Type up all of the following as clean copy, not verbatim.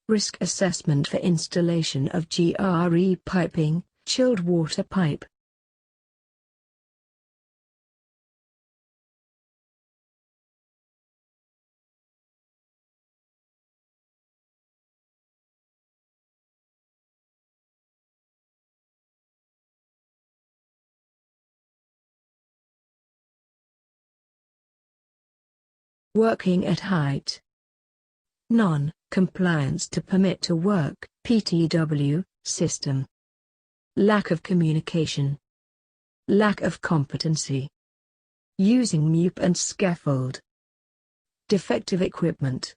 Risk assessment for installation of GRE piping, chilled water pipe. Working at height. Non-compliance to permit to work, PTW, system. Lack of communication. Lack of competency. Using MUP and scaffold. Defective equipment.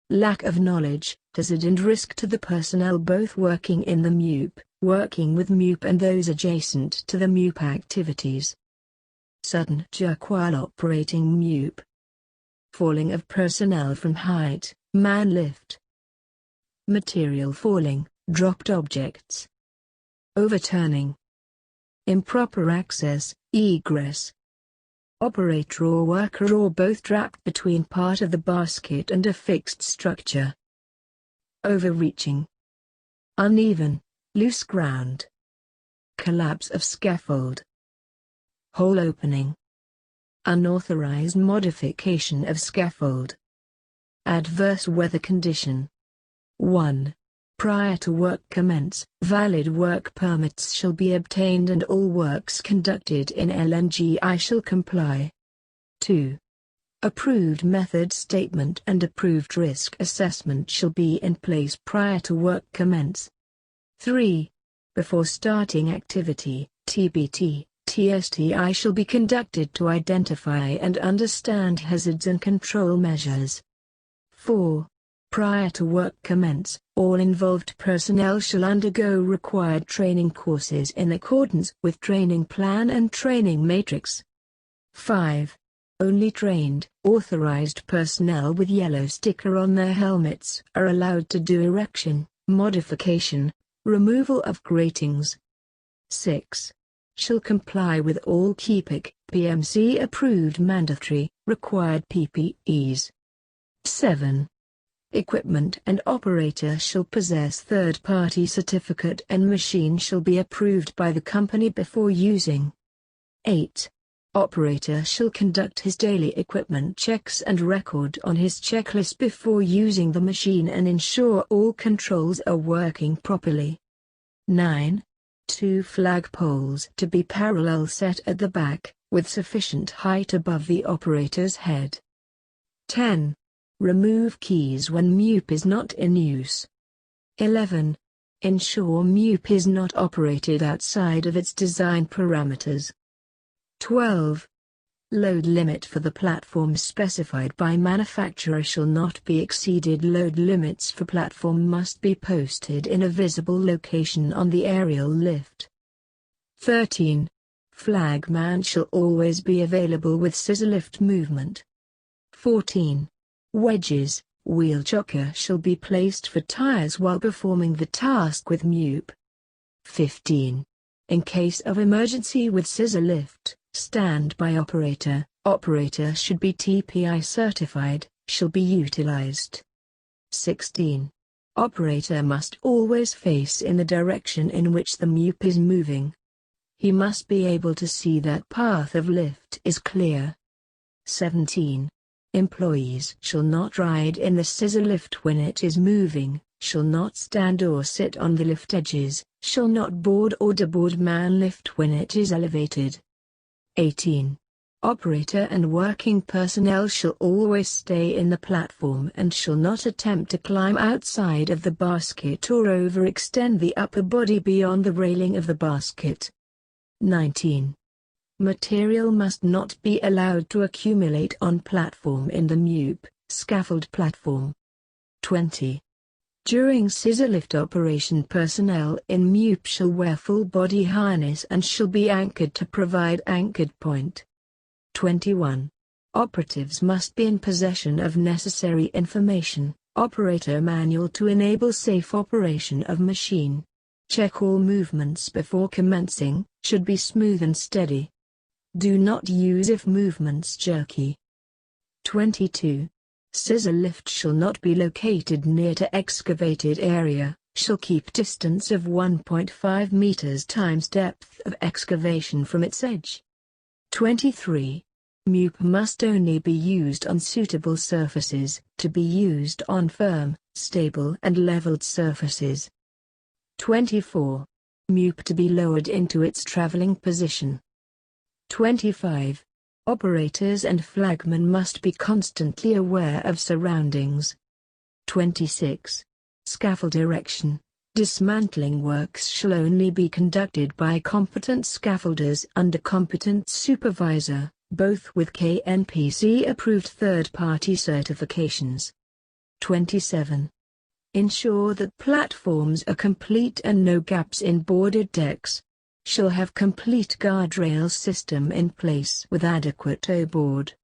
Lack of knowledge, hazard and risk to the personnel both working in the MUP, working with MUP and those adjacent to the MUP activities. Sudden jerk while operating MUP. Falling of personnel from height, man lift. Material falling, dropped objects. Overturning. Improper access, egress. Operator or worker or both trapped between part of the basket and a fixed structure. Overreaching. Uneven, loose ground. Collapse of scaffold. Hole opening. Unauthorized modification of scaffold. Adverse weather condition. 1. Prior to work commence, valid work permits shall be obtained and all works conducted in LNGI shall comply. 2. Approved method statement and approved risk assessment shall be in place prior to work commence. 3. Before starting activity, TBT, TSTI shall be conducted to identify and understand hazards and control measures. 4. Prior to work commence, all involved personnel shall undergo required training courses in accordance with training plan and training matrix. 5. Only trained, authorized personnel with yellow sticker on their helmets are allowed to do erection, modification, removal of gratings. 6. Shall comply with all KEPIC, PMC approved mandatory, required PPEs. 7. Equipment and operator shall possess third-party certificate and machine shall be approved by the company before using. 8. Operator shall conduct his daily equipment checks and record on his checklist before using the machine and ensure all controls are working properly. 9. 2 flag poles to be parallel set at the back, with sufficient height above the operator's head. 10. Remove keys when MUP is not in use. 11. Ensure MUP is not operated outside of its design parameters. 12. Load limit for the platform specified by manufacturer shall not be exceeded. Load limits for platform must be posted in a visible location on the aerial lift. 13. Flagman shall always be available with scissor lift movement. 14. Wedges, wheel chocker shall be placed for tires while performing the task with MUP. 15. In case of emergency with scissor lift, standby operator should be TPI certified, shall be utilized. 16. Operator must always face in the direction in which the MUP is moving. He must be able to see that path of lift is clear. 17. Employees shall not ride in the scissor lift when it is moving, shall not stand or sit on the lift edges, shall not board or deboard man lift when it is elevated. 18. Operator and working personnel shall always stay in the platform and shall not attempt to climb outside of the basket or overextend the upper body beyond the railing of the basket. 19. Material must not be allowed to accumulate on platform in the MUP, scaffold platform. 20. During scissor lift operation, personnel in MUP shall wear full body harness and shall be anchored to provide anchored point. 21. Operatives must be in possession of necessary information, operator manual to enable safe operation of machine. Check all movements before commencing, should be smooth and steady. Do not use if movements jerky. 22. Scissor lift shall not be located near to excavated area, shall keep distance of 1.5 meters times depth of excavation from its edge. 23. MUP must only be used on suitable surfaces, to be used on firm, stable and leveled surfaces. 24. MUP to be lowered into its traveling position. 25. Operators and flagmen must be constantly aware of surroundings. 26. Scaffold erection. Dismantling works shall only be conducted by competent scaffolders under competent supervisor, both with KNPC-approved third-party certifications. 27. Ensure that platforms are complete and no gaps in boarded decks. Shall have complete guardrail system in place with adequate toe board.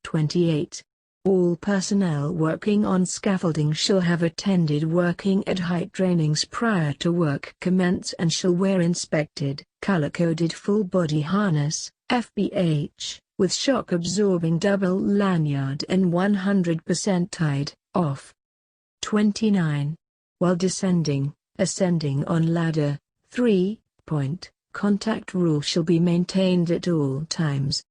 28. All personnel working on scaffolding shall have attended working at height trainings prior to work commence and shall wear inspected, color-coded full-body harness, FBH, with shock-absorbing double lanyard and 100% tied, off. 29. While descending, ascending on ladder, 3-point contact rule shall be maintained at all times.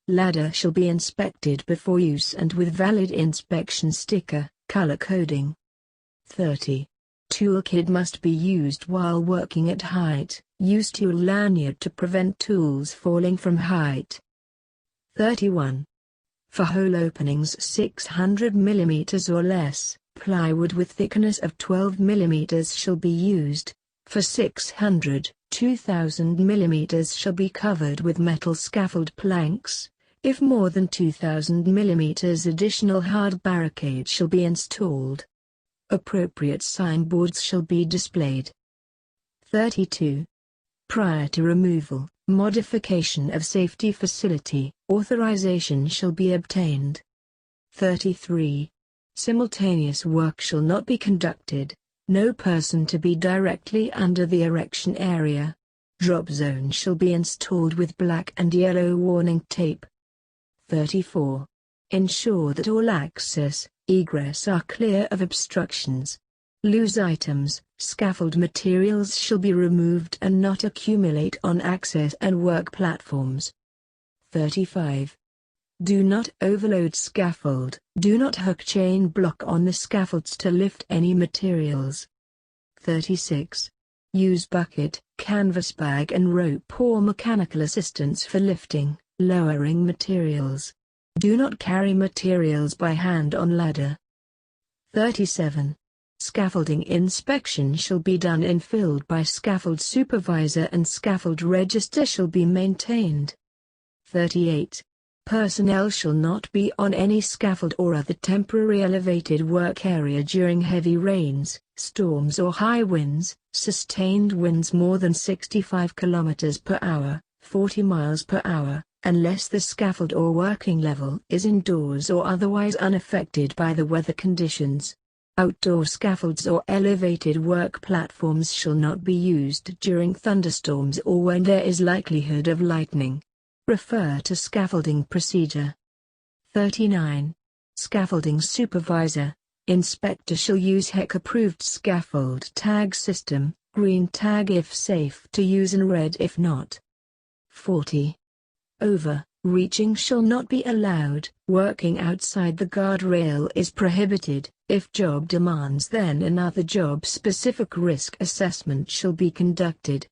Ladder shall be inspected before use and with valid inspection sticker, color coding. 30. Toolkit must be used while working at height. Use tool lanyard to prevent tools falling from height. 31. For hole openings 600 mm or less, plywood with thickness of 12 mm shall be used. For 600, 2000 mm shall be covered with metal scaffold planks. If more than 2000 mm, additional hard barricade shall be installed. Appropriate signboards shall be displayed. 32. Prior to removal, modification of safety facility, authorization shall be obtained. 33. Simultaneous work shall not be conducted. No person to be directly under the erection area. Drop zone shall be installed with black and yellow warning tape. 34. Ensure that all access, egress are clear of obstructions. Loose items, scaffold materials shall be removed and not accumulate on access and work platforms. 35. Do not overload scaffold. Do not hook chain block on the scaffolds to lift any materials. 36. Use bucket, canvas bag and rope or mechanical assistance for lifting, lowering materials. Do not carry materials by hand on ladder. 37. Scaffolding inspection shall be done and filled by scaffold supervisor and scaffold register shall be maintained. 38. Personnel shall not be on any scaffold or other temporary elevated work area during heavy rains, storms or high winds, sustained winds more than 65 km per hour, 40 miles per hour, unless the scaffold or working level is indoors or otherwise unaffected by the weather conditions. Outdoor scaffolds or elevated work platforms shall not be used during thunderstorms or when there is likelihood of lightning. Refer to scaffolding procedure. 39. Scaffolding supervisor. Inspector shall use HEC-approved scaffold tag system, green tag if safe to use and red if not. 40. Overreaching shall not be allowed. Working outside the guardrail is prohibited. If job demands, then another job-specific risk assessment shall be conducted.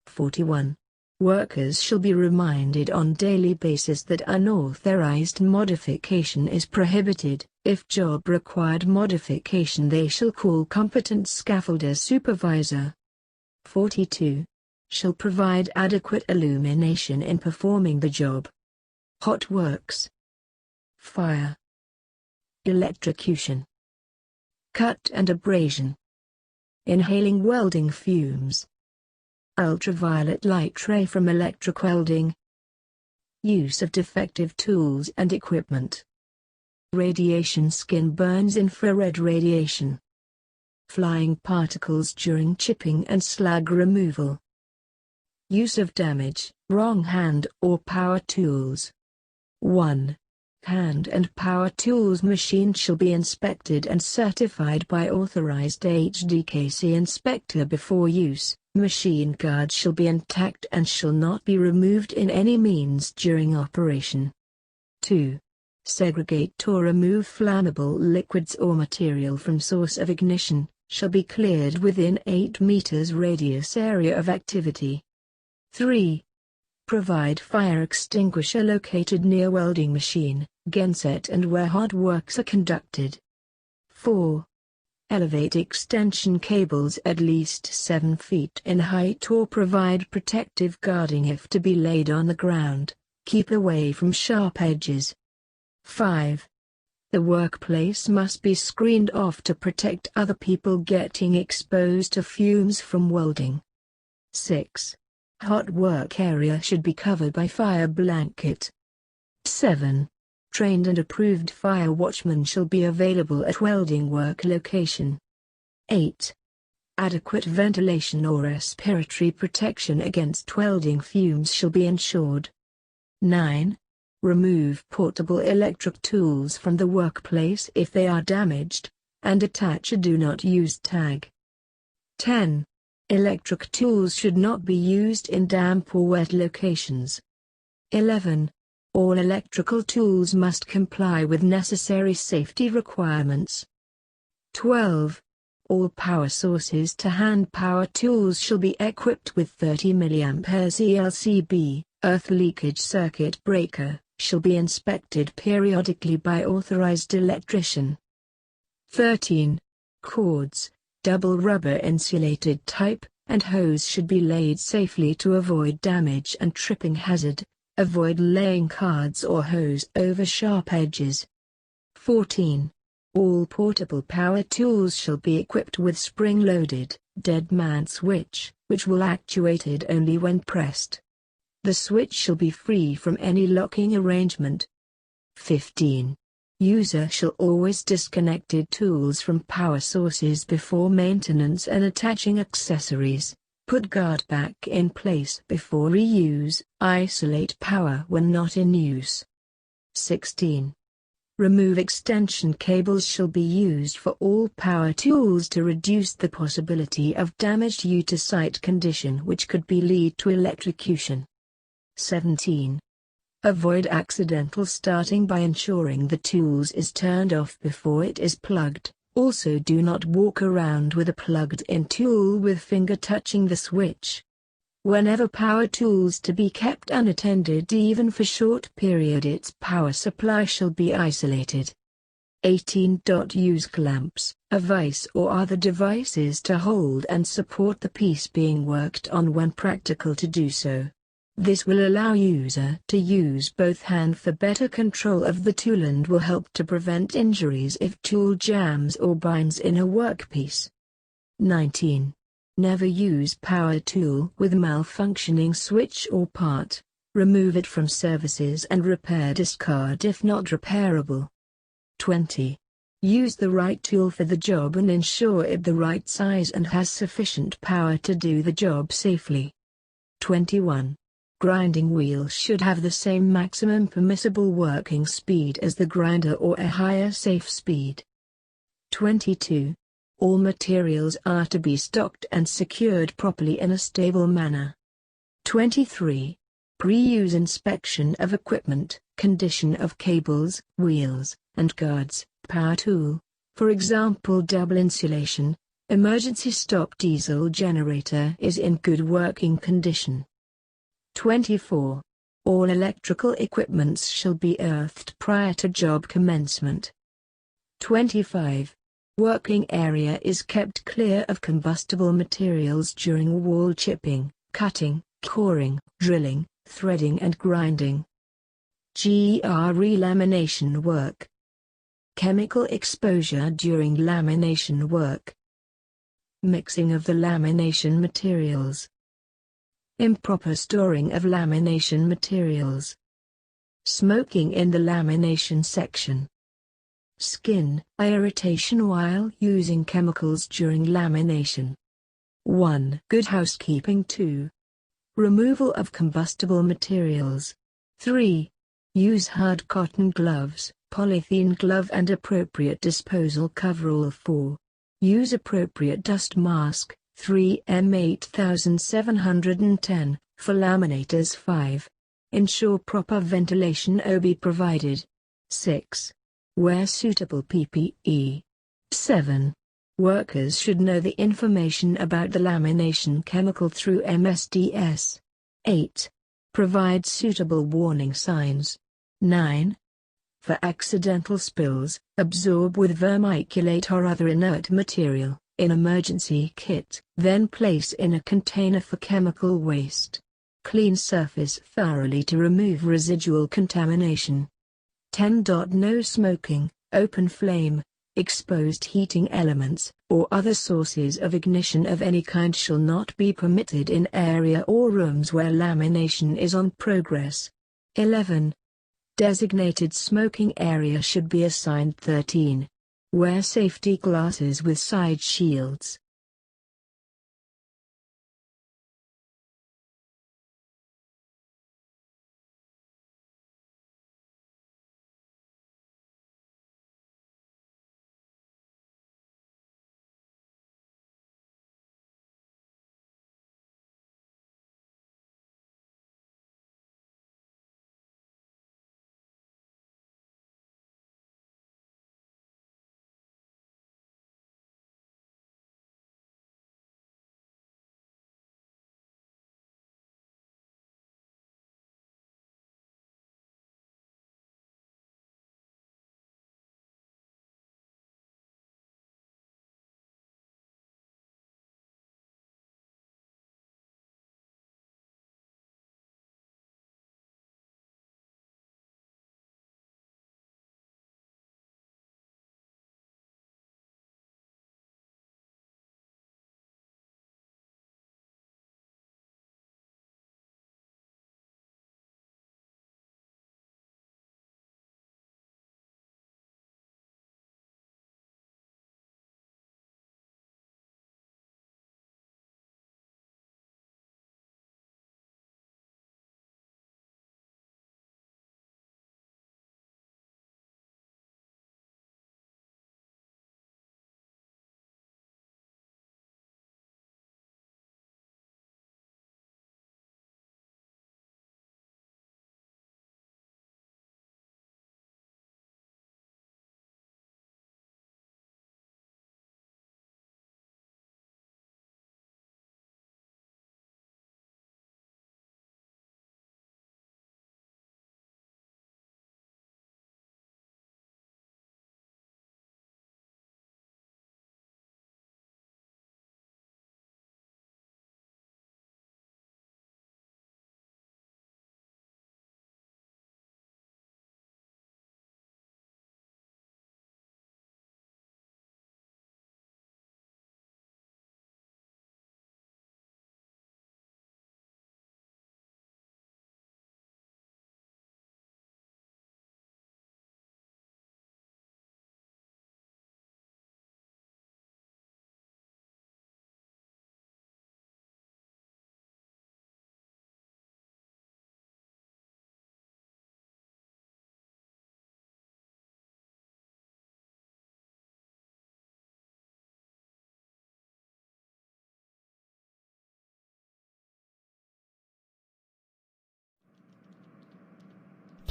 41. Workers shall be reminded on daily basis that unauthorized modification is prohibited. If job required modification, they shall call competent scaffolder supervisor. 42. Shall provide adequate illumination in performing the job. Hot works. Fire. Electrocution. Cut and abrasion. Inhaling welding fumes. Ultraviolet light ray from electric welding. Use of defective tools and equipment. Radiation skin burns, infrared radiation. Flying particles during chipping and slag removal. Use of damage, wrong hand or power tools. 1. Hand and power tools machine shall be inspected and certified by authorized HDKC inspector before use. Machine guard shall be intact and shall not be removed in any means during operation. 2. Segregate or remove flammable liquids or material from source of ignition, shall be cleared within 8 meters radius area of activity. 3. Provide fire extinguisher located near welding machine, genset and where hot works are conducted. 4. Elevate extension cables at least 7 feet in height or provide protective guarding if to be laid on the ground. Keep away from sharp edges. 5. The workplace must be screened off to protect other people getting exposed to fumes from welding. 6. Hot work area should be covered by fire blanket. 7. Trained and approved fire watchmen shall be available at welding work location. 8. Adequate ventilation or respiratory protection against welding fumes shall be ensured. 9. Remove portable electric tools from the workplace if they are damaged, and attach a do not use tag. 10. Electric tools should not be used in damp or wet locations. 11. All electrical tools must comply with necessary safety requirements. 12. All power sources to hand power tools shall be equipped with 30 mA ELCB, earth leakage circuit breaker, shall be inspected periodically by authorized electrician. 13. Cords, double rubber insulated type, and hose should be laid safely to avoid damage and tripping hazard. Avoid laying cards or hose over sharp edges. 14. All portable power tools shall be equipped with spring-loaded, dead man switch, which will actuated only when pressed. The switch shall be free from any locking arrangement. 15. User shall always disconnected tools from power sources before maintenance and attaching accessories. Put guard back in place before reuse. Isolate power when not in use. 16. Remove extension cables shall be used for all power tools to reduce the possibility of damage due to site condition which could be lead to electrocution. 17. Avoid accidental starting by ensuring the tools is turned off before it is plugged. Also do not walk around with a plugged-in tool with finger touching the switch. Whenever power tools to be kept unattended even for short period, its power supply shall be isolated. 18. Use clamps, a vise or other devices to hold and support the piece being worked on when practical to do so. This will allow user to use both hand for better control of the tool and will help to prevent injuries if tool jams or binds in a workpiece. 19. Never use power tool with malfunctioning switch or part. Remove it from services and repair, discard if not repairable. 20. Use the right tool for the job and ensure it the right size and has sufficient power to do the job safely. 21. Grinding wheel should have the same maximum permissible working speed as the grinder or a higher safe speed. 22. All materials are to be stocked and secured properly in a stable manner. 23. Pre-use inspection of equipment, condition of cables, wheels, and guards, power tool, for example double insulation, emergency stop diesel generator is in good working condition. 24. All electrical equipments shall be earthed prior to job commencement. 25. Working area is kept clear of combustible materials during wall chipping, cutting, coring, drilling, threading and grinding. GRE lamination work. Chemical exposure during lamination work. Mixing of the lamination materials. Improper storing of lamination materials. Smoking in the lamination section. Skin irritation while using chemicals during lamination. 1. Good housekeeping. 2. Removal of combustible materials. 3. Use hard cotton gloves, polythene glove and appropriate disposal coverall. 4. Use appropriate dust mask, 3M 8710, for laminators. 5. Ensure proper ventilation be provided. 6. Wear suitable PPE. 7. Workers should know the information about the lamination chemical through MSDS. 8. Provide suitable warning signs. 9. For accidental spills, absorb with vermiculate or other inert material, in emergency kit. Then place in a container for chemical waste. Clean surface thoroughly to remove residual contamination. 10. No smoking, open flame, exposed heating elements, or other sources of ignition of any kind shall not be permitted in area or rooms where lamination is on progress. 11. Designated smoking area should be assigned. 13. Wear safety glasses with side shields.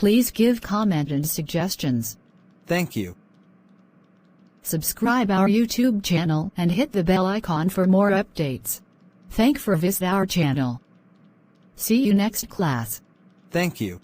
Please give comment and suggestions. Thank you. Subscribe our YouTube channel and hit the bell icon for more updates. Thank for visit our channel. See you next class. Thank you.